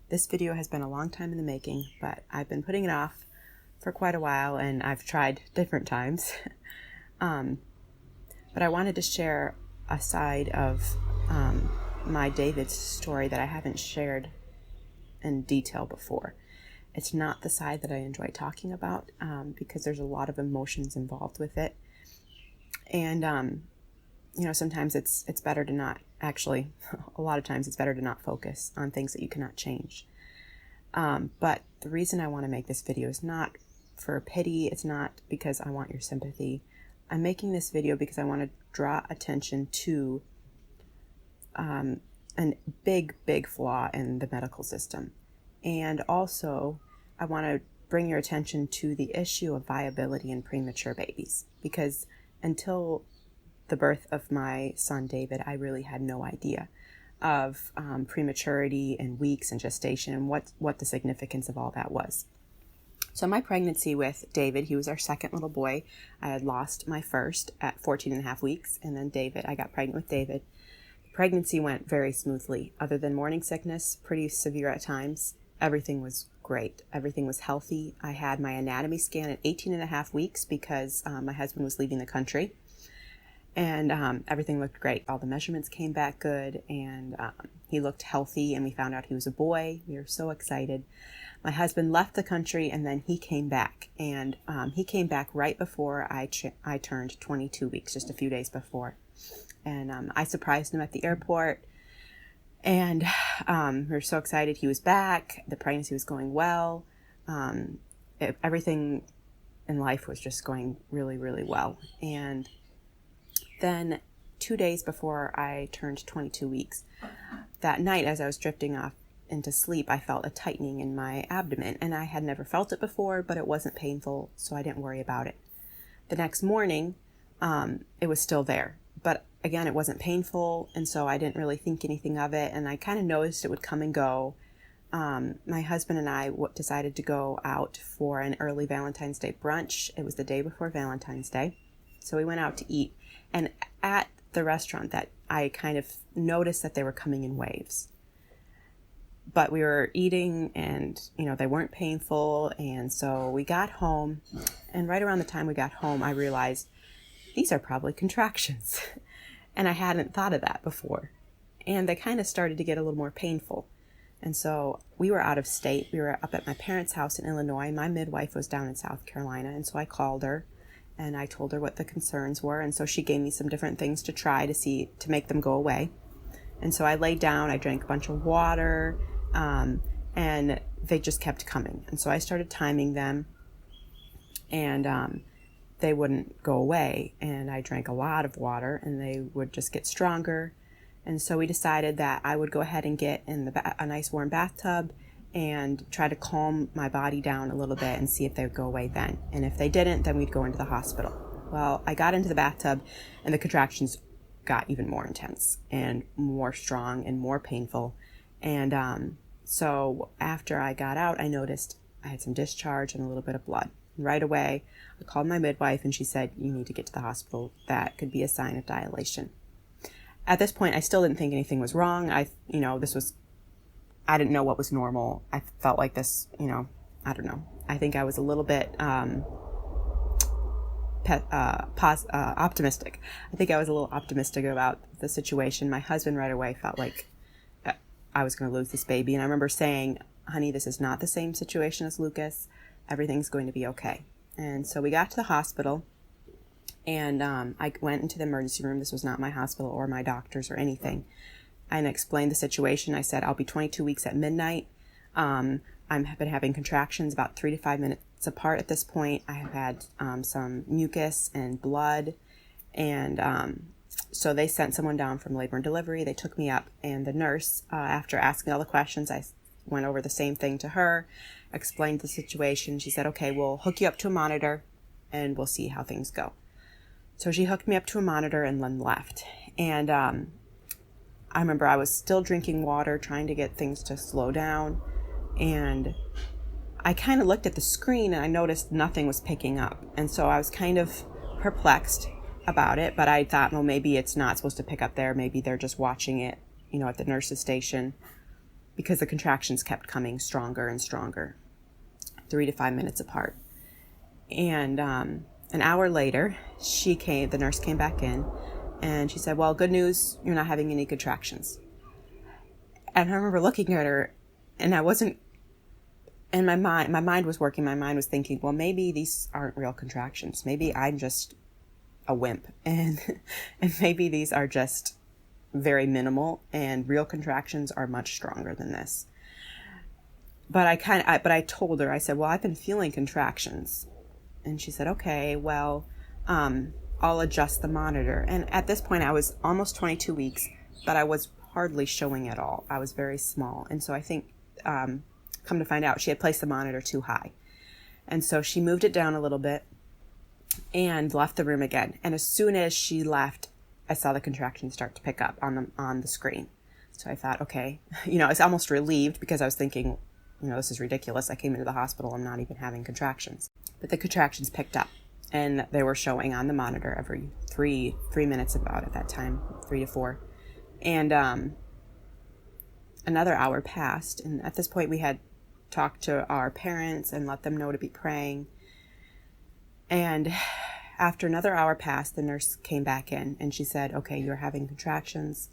This video has been a long time in the making, but I've been putting it off for quite a while, and I've tried different times. But I wanted to share a side of my David's story that I haven't shared in detail before. It's not the side that I enjoy talking about because there's a lot of emotions involved with it. And, sometimes it's better to not, actually, a lot of times it's better to not focus on things that you cannot change. But the reason I want to make this video is not for pity. It's not because I want your sympathy. I'm making this video because I want to draw attention to a big flaw in the medical system. And also, I want to bring your attention to the issue of viability in premature babies. Because until the birth of my son David, I really had no idea of prematurity and weeks and gestation and what the significance of all that was. So my pregnancy with David, he was our second little boy. I had lost my first at 14 and a half weeks, and then I got pregnant with David. Pregnancy went very smoothly. Other than morning sickness, pretty severe at times, everything was great. Everything was healthy. I had my anatomy scan at 18 and a half weeks because my husband was leaving the country. And everything looked great. All the measurements came back good, and he looked healthy, and we found out he was a boy. We were so excited. My husband left the country, and then he came back. And he came back right before I turned 22 weeks, just a few days before. And I surprised him at the airport. And we were so excited he was back. The pregnancy was going well. Everything in life was just going really, really well. And then 2 days before I turned 22 weeks, that night as I was drifting off into sleep, I felt a tightening in my abdomen. And I had never felt it before, but it wasn't painful, so I didn't worry about it. The next morning, it was still there. But again, it wasn't painful, and so I didn't really think anything of it. And I kind of noticed it would come and go. My husband and I decided to go out for an early Valentine's Day brunch. It was the day before Valentine's Day. So we went out to eat. And at the restaurant, that I kind of noticed that they were coming in waves. But we were eating and, they weren't painful. And so we got home. And right around the time we got home, I realized these are probably contractions. And I hadn't thought of that before. And they kind of started to get a little more painful. And so we were out of state. We were up at my parents' house in Illinois. My midwife was down in South Carolina. And so I called her. And I told her what the concerns were. And so she gave me some different things to try to make them go away. And so I laid down, I drank a bunch of water, and they just kept coming. And so I started timing them, and they wouldn't go away. And I drank a lot of water, and they would just get stronger. And so we decided that I would go ahead and get in a nice warm bathtub and try to calm my body down a little bit and see if they would go away then. And if they didn't, then we'd go into the hospital. Well, I got into the bathtub, and the contractions got even more intense and more strong and more painful. And so after I got out, I noticed I had some discharge and a little bit of blood. And right away, I called my midwife, and she said, "You need to get to the hospital. That could be a sign of dilation." At this point, I still didn't think anything was wrong. I didn't know what was normal. I felt like this, I don't know. I think I was a little bit optimistic. I think I was a little optimistic about the situation. My husband right away felt like I was going to lose this baby. And I remember saying, "Honey, this is not the same situation as Lucas. Everything's going to be okay." And so we got to the hospital, and I went into the emergency room. This was not my hospital or my doctors or anything. And explained the situation. I said, "I'll be 22 weeks at midnight. I've been having contractions about 3 to 5 minutes apart at this point. I have had some mucus and blood." And so they sent someone down from labor and delivery. They took me up, and the nurse, after asking all the questions, I went over the same thing to her, explained the situation. She said, "Okay, we'll hook you up to a monitor, and we'll see how things go." So she hooked me up to a monitor and then left. And I remember I was still drinking water, trying to get things to slow down. And I kind of looked at the screen, and I noticed nothing was picking up. And so I was kind of perplexed about it, but I thought, well, maybe it's not supposed to pick up there. Maybe they're just watching it, at the nurse's station. because the contractions kept coming stronger and stronger, 3 to 5 minutes apart. And an hour later, the nurse came back in, and she said, well, good news, you're not having any contractions. And I remember looking at her, and I wasn't, and my mind was working. My mind was thinking, well, maybe these aren't real contractions. Maybe I'm just a wimp, and maybe these are just very minimal, and real contractions are much stronger than this. But I told her, I said, well, I've been feeling contractions. And she said, okay, well, I'll adjust the monitor. And at this point, I was almost 22 weeks, but I was hardly showing at all. I was very small. And so I think, come to find out, she had placed the monitor too high. And so she moved it down a little bit and left the room again. And as soon as she left, I saw the contractions start to pick up on the screen. So I thought, okay, I was almost relieved, because I was thinking, this is ridiculous. I came into the hospital, I'm not even having contractions. But the contractions picked up, and they were showing on the monitor every three minutes about at that time, 3 to 4. And another hour passed, and at this point we had talked to our parents and let them know to be praying. And after another hour passed, the nurse came back in, and she said, okay, you're having contractions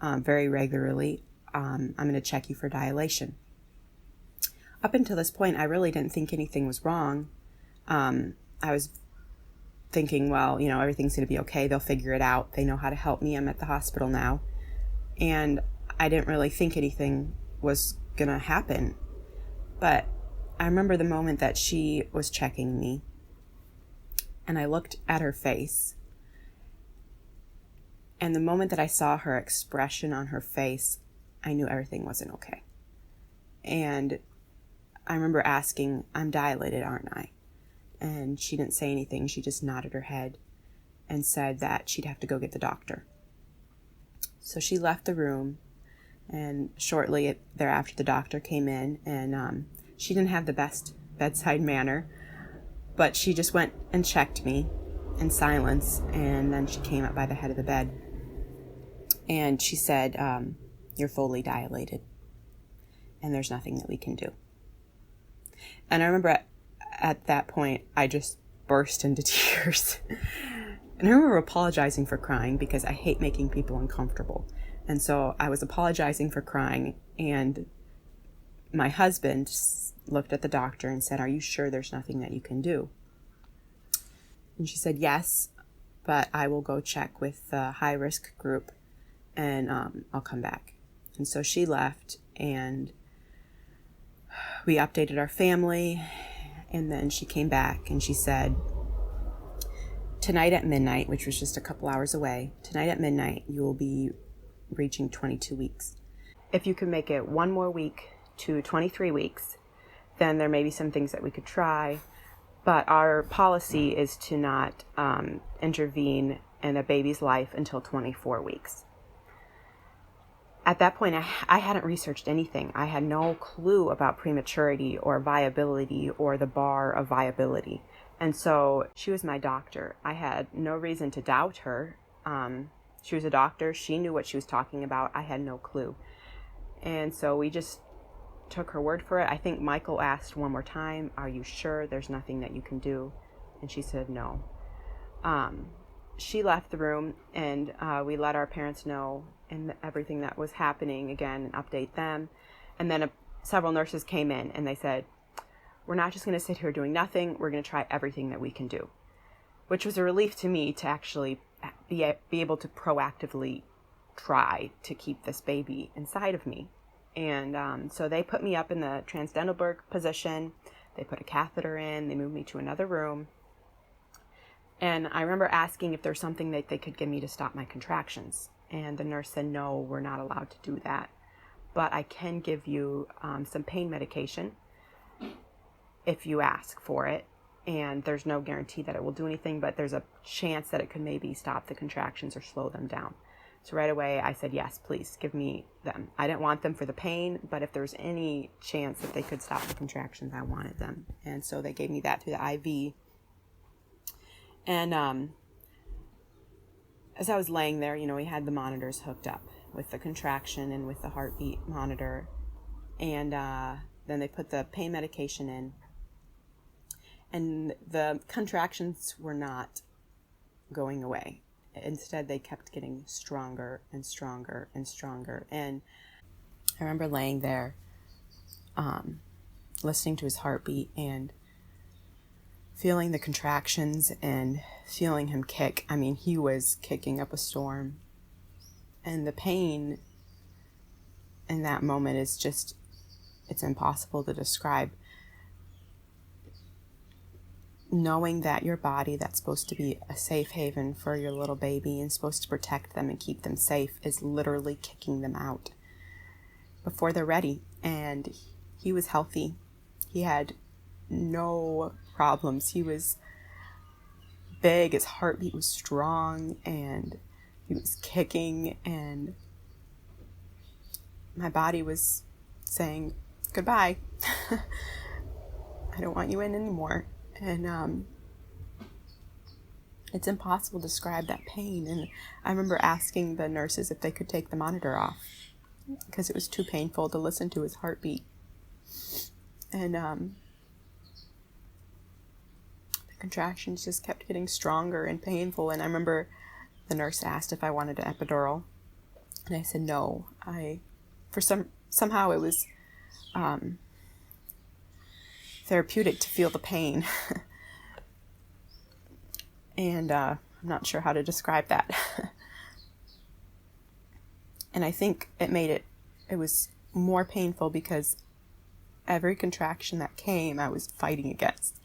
very regularly. I'm going to check you for dilation. Up until this point, I really didn't think anything was wrong. I was thinking, well, everything's going to be okay. They'll figure it out. They know how to help me. I'm at the hospital now. And I didn't really think anything was going to happen. But I remember the moment that she was checking me, and I looked at her face. And the moment that I saw her expression on her face, I knew everything wasn't okay. And I remember asking, I'm dilated, aren't I? And she didn't say anything. She just nodded her head and said that she'd have to go get the doctor. So she left the room, and shortly thereafter the doctor came in, and she didn't have the best bedside manner, but she just went and checked me in silence, and then she came up by the head of the bed, and she said, you're fully dilated, and there's nothing that we can do. And I remember at that point, I just burst into tears. And I remember apologizing for crying, because I hate making people uncomfortable. And so I was apologizing for crying, and my husband looked at the doctor and said, are you sure there's nothing that you can do? And she said, yes, but I will go check with the high-risk group, and I'll come back. And so she left, and we updated our family, and then she came back, and she said, tonight at midnight, which was just a couple hours away, tonight at midnight, you will be reaching 22 weeks. If you can make it one more week to 23 weeks, then there may be some things that we could try, but our policy is to not intervene in a baby's life until 24 weeks. At that point, I hadn't researched anything. I had no clue about prematurity or viability or the bar of viability. And so she was my doctor. I had no reason to doubt her. She was a doctor. She knew what she was talking about. I had no clue. And so we just took her word for it. I think Michael asked one more time, are you sure there's nothing that you can do? And she said no. She left the room, and we let our parents know and everything that was happening again, and update them. And then several nurses came in, and they said, we're not just going to sit here doing nothing. We're going to try everything that we can do, which was a relief to me to actually be able to proactively try to keep this baby inside of me. And so they put me up in the Transdentalberg position. They put a catheter in. They moved me to another room. And I remember asking if there's something that they could give me to stop my contractions. And the nurse said, no, we're not allowed to do that. But I can give you some pain medication if you ask for it. And there's no guarantee that it will do anything, but there's a chance that it could maybe stop the contractions or slow them down. So right away I said, yes, please give me them. I didn't want them for the pain, but if there's any chance that they could stop the contractions, I wanted them. And so they gave me that through the IV. And as I was laying there, we had the monitors hooked up with the contraction and with the heartbeat monitor. And then they put the pain medication in. And the contractions were not going away. Instead, they kept getting stronger and stronger and stronger. And I remember laying there, listening to his heartbeat and feeling the contractions and feeling him kick. I mean, he was kicking up a storm. And the pain in that moment is just, it's impossible to describe. Knowing that your body that's supposed to be a safe haven for your little baby and supposed to protect them and keep them safe is literally kicking them out before they're ready. And he was healthy. He had no problems. He was big. His heartbeat was strong and he was kicking, and my body was saying, goodbye. I don't want you in anymore. And it's impossible to describe that pain. And I remember asking the nurses if they could take the monitor off because it was too painful to listen to his heartbeat. And the contractions just kept getting stronger and painful. And I remember the nurse asked if I wanted an epidural, and I said no. Somehow it was therapeutic to feel the pain. And I'm not sure how to describe that. And I think it was more painful because every contraction that came, I was fighting against.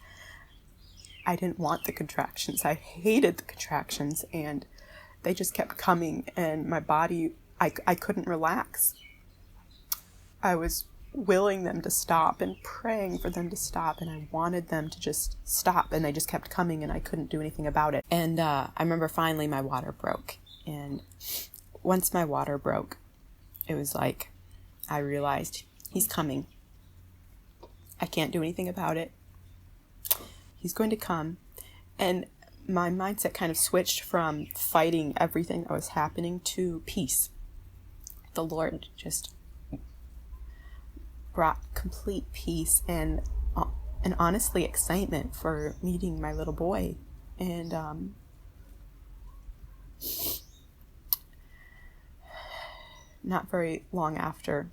I didn't want the contractions. I hated the contractions, and they just kept coming, and my body, I couldn't relax. I was willing them to stop and praying for them to stop, and I wanted them to just stop, and they just kept coming, and I couldn't do anything about it. And I remember finally my water broke, and once my water broke, it was like I realized he's coming. I can't do anything about it. He's going to come. And my mindset kind of switched from fighting everything that was happening to peace. The Lord just brought complete peace and honestly excitement for meeting my little boy. And not very long after,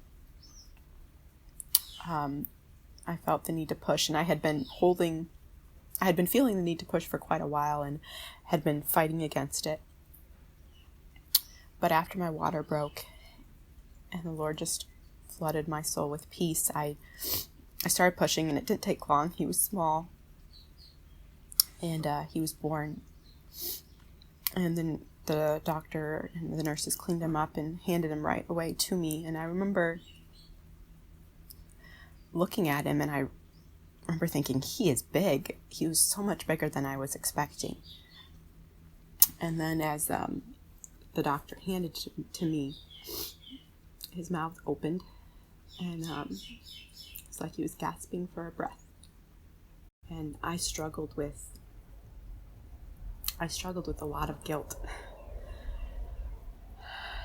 I felt the need to push, and I had been feeling the need to push for quite a while and had been fighting against it. But after my water broke and the Lord just flooded my soul with peace, I started pushing, and it didn't take long. He was small, and he was born. And then the doctor and the nurses cleaned him up and handed him right away to me. And I remember looking at him, and I remember thinking, he is big. He was so much bigger than I was expecting. And then as the doctor handed to me, his mouth opened, and it's like he was gasping for a breath. And I struggled with a lot of guilt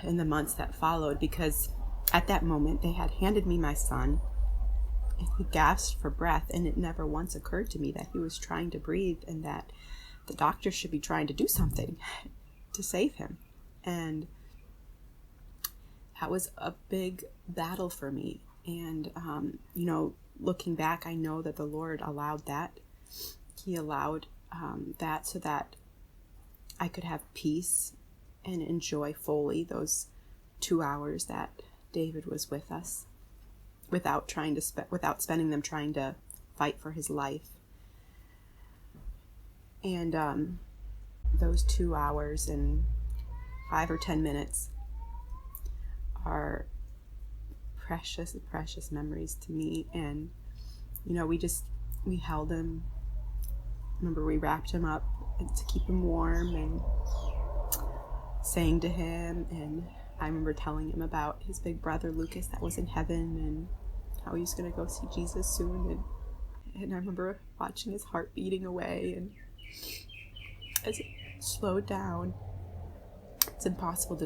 in the months that followed, because at that moment they had handed me my son, and he gasped for breath, and it never once occurred to me that he was trying to breathe and that the doctor should be trying to do something to save him. And that was a big battle for me. And, looking back, I know that the Lord allowed that. He allowed that so that I could have peace and enjoy fully those 2 hours that David was with us, without spending them trying to fight for his life. And those 2 hours and 5 or 10 minutes are precious, precious memories to me. And we held him. Remember, we wrapped him up to keep him warm and sang to him. And I remember telling him about his big brother Lucas that was in heaven and how he was going to go see Jesus soon. And I remember watching his heart beating away, and as it slowed down, it's impossible to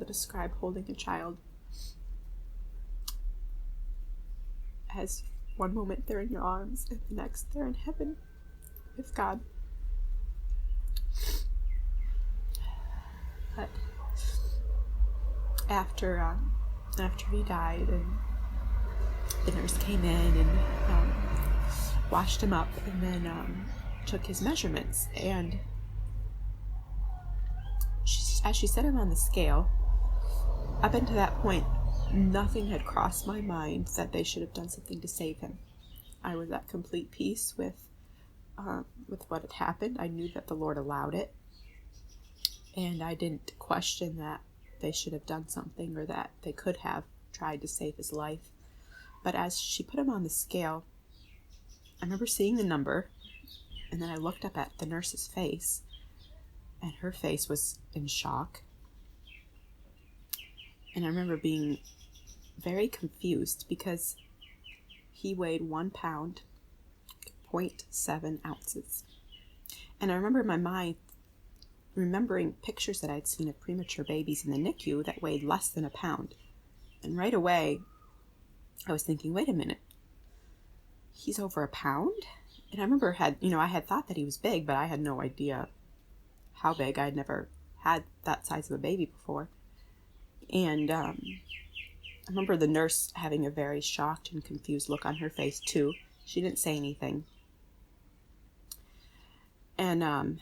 describe holding a child as one moment they're in your arms and the next they're in heaven with God. But after he died, and the nurse came in and washed him up, and then took his measurements, and as she set him on the scale, up until that point, nothing had crossed my mind that they should have done something to save him. I was at complete peace with what had happened. I knew that the Lord allowed it, and I didn't question that they should have done something or that they could have tried to save his life. But as she put him on the scale, I remember seeing the number, and then I looked up at the nurse's face, and her face was in shock. And I remember being very confused because he weighed 1 pound, 0.7 ounces. And I remember in my mind remembering pictures that I'd seen of premature babies in the NICU that weighed less than a pound. And right away, I was thinking, wait a minute, he's over a pound? And I remember I had thought that he was big, but I had no idea how big. I'd never had that size of a baby before. And I remember the nurse having a very shocked and confused look on her face too. She didn't say anything. And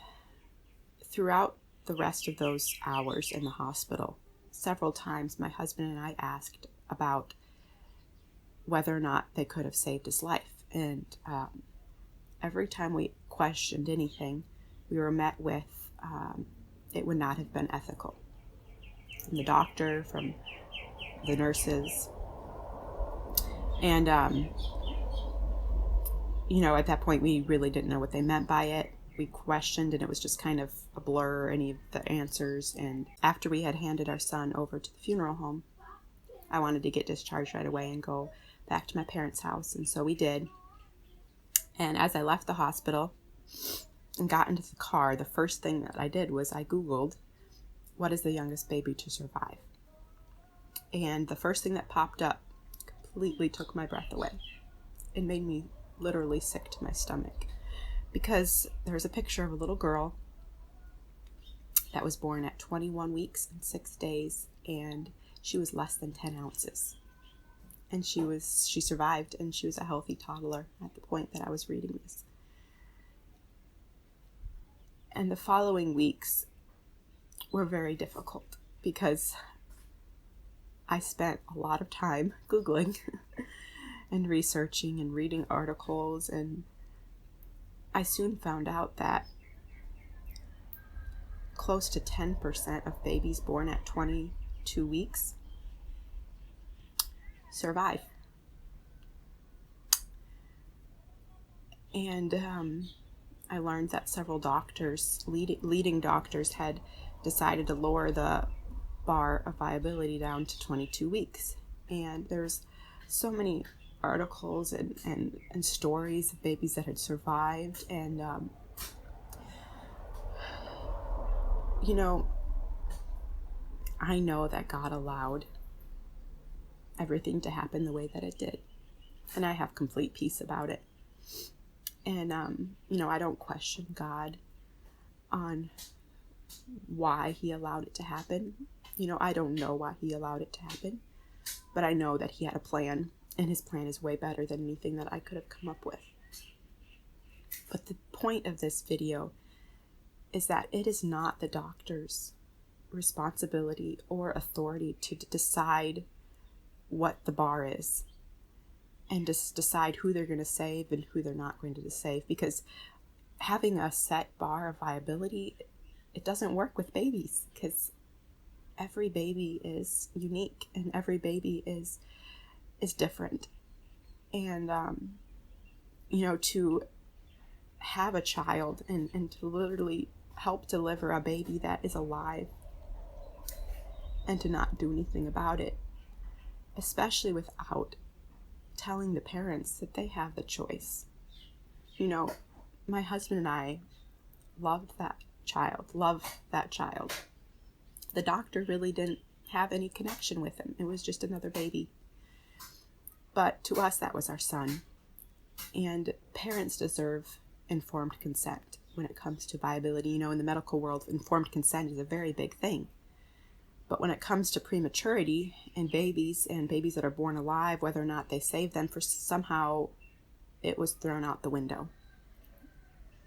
throughout the rest of those hours in the hospital, several times my husband and I asked about whether or not they could have saved his life. And every time we questioned anything, we were met with it would not have been ethical. From the doctor, from the nurses. And, at that point, we really didn't know what they meant by it. We questioned, and it was just kind of a blur, any of the answers. And after we had handed our son over to the funeral home, I wanted to get discharged right away and go back to my parents' house. And so we did. And as I left the hospital and got into the car, the first thing that I did was I Googled, what is the youngest baby to survive? And the first thing that popped up completely took my breath away. It made me literally sick to my stomach, because there's a picture of a little girl that was born at 21 weeks and 6 days, and she was less than 10 ounces. And she survived, and she was a healthy toddler at the point that I was reading this. And the following weeks were very difficult because I spent a lot of time Googling and researching and reading articles, and I soon found out that close to 10% of babies born at 22 weeks survive. And I learned that several doctors, leading doctors, had decided to lower the bar of viability down to 22 weeks. And there's so many articles and stories of babies that had survived. And, I know that God allowed everything to happen the way that it did. And I have complete peace about it. And, I don't question God on why he allowed it to happen. I don't know why he allowed it to happen, but I know that he had a plan, and his plan is way better than anything that I could have come up with. But the point of this video is that it is not the doctor's responsibility or authority to decide what the bar is and just decide who they're going to save and who they're not going to save, because having a set bar of viability, it doesn't work with babies, because every baby is unique and every baby is different. And to have a child and to literally help deliver a baby that is alive and to not do anything about it, especially without telling the parents that they have the choice. My husband and I love that child. The doctor really didn't have any connection with him. It was just another baby. But to us, that was our son. And parents deserve informed consent when it comes to viability. You know, in the medical world, informed consent is a very big thing. But when it comes to prematurity and babies that are born alive, whether or not they save them, for somehow it was thrown out the window.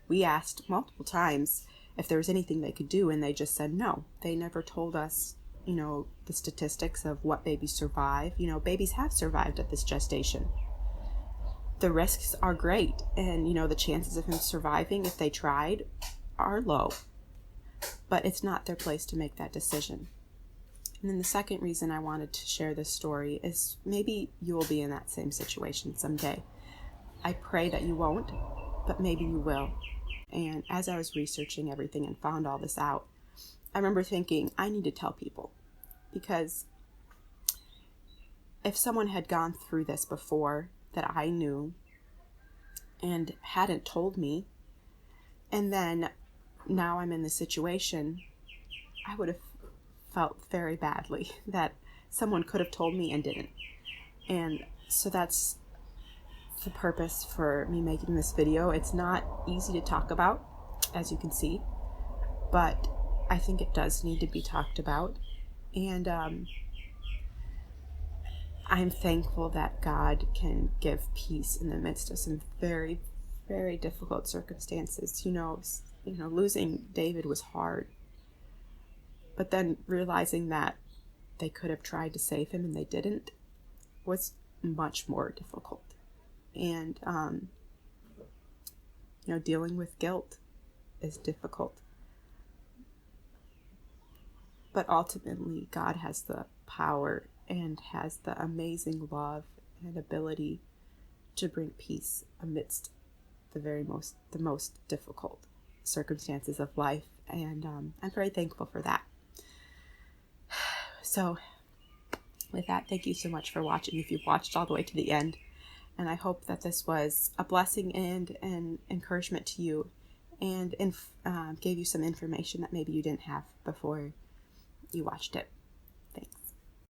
We asked multiple times if there was anything they could do, and they just said no. They never told us, you know, the statistics of what babies survive. You know, babies have survived at this gestation. The risks are great, and, you know, the chances of him surviving, if they tried, are low. But it's not their place to make that decision. And then the second reason I wanted to share this story is maybe you will be in that same situation someday. I pray that you won't, but maybe you will. And as I was researching everything and found all this out, I remember thinking, I need to tell people. Because if someone had gone through this before that I knew and hadn't told me, and then now I'm in this situation, I would have felt very badly that someone could have told me and didn't. And so that's the purpose for me making this video. It's not easy to talk about, as you can see, but I think it does need to be talked about. And I'm thankful that God can give peace in the midst of some very, very difficult circumstances. You know, losing David was hard, but then realizing that they could have tried to save him and they didn't was much more difficult. And, you know, dealing with guilt is difficult. But ultimately, God has the power and has the amazing love and ability to bring peace amidst the most difficult circumstances of life. And I'm very thankful for that. So, with that, thank you so much for watching, if you've watched all the way to the end. And I hope that this was a blessing and an encouragement to you, and gave you some information that maybe you didn't have before you watched it.